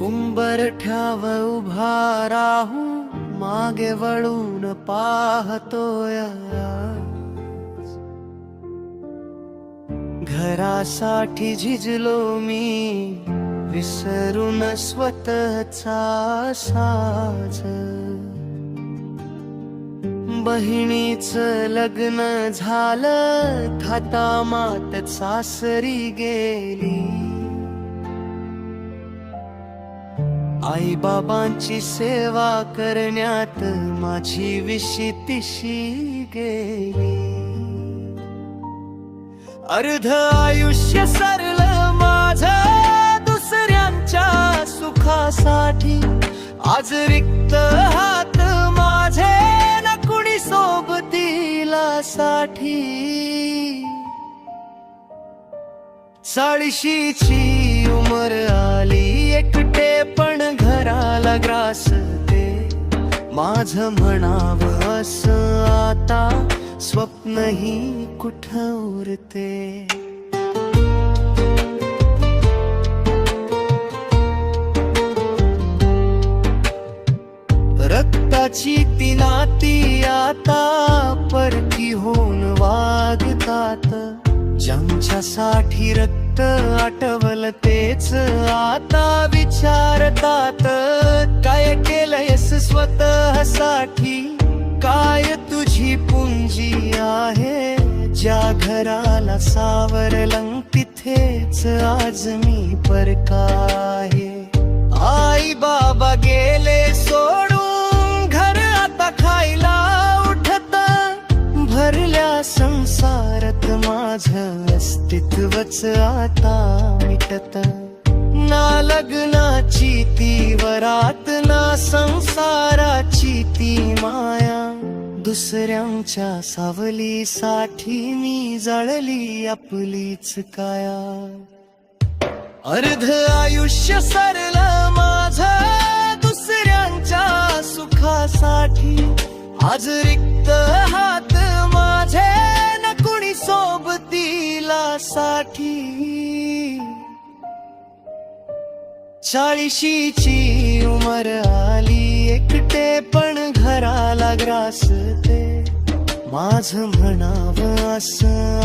उंबरठ्याव उभा राहू मागे वळून पाहतोय घरासाठी झिजलो मी विसरून स्वतःचा साज बहिणीचं लग्न झालं थाटामाट सासरी गेली आई बाबांची सेवा करण्यात माझी विशीतिशी गेली अर्ध आयुष्य सरलं माझं दुसऱ्यांच्या सुखासाठी आज रिक्त हात माझे न कुणी सोबतीला साठी 40ची उमर आली एकटेपण घराला ग्रासते माझं म्हणावं असं आता स्वप्नही कुठं उरते रक्ताची ती नाती आता परकी होऊन वागतात ज्यांच्यासाठी रक्त आटवलं तेच आता विचारतात काय केलंयस स्वतःसाठी काय तुझी पुंजी आहे ज्या घराला सावरलं तिथेच आज मी परका आहे आई बाबा गेले सोडून घर आता खायला उठत भरल्या संसारात माझं अस्तित्वच आता मिटत ना लग्नाची ती वरात ना संसाराची ती माया दुसऱ्यांच्या सावलीसाठी मी जळली आपलीच काया अर्ध आयुष्य सरलं माझं दुसऱ्यांच्या सुखासाठी आज रिक्त हात माझे न कुणी सोबतीला साठी 40ची उमर आली एकटेपण घराला ग्रासते माझं म्हणावं असं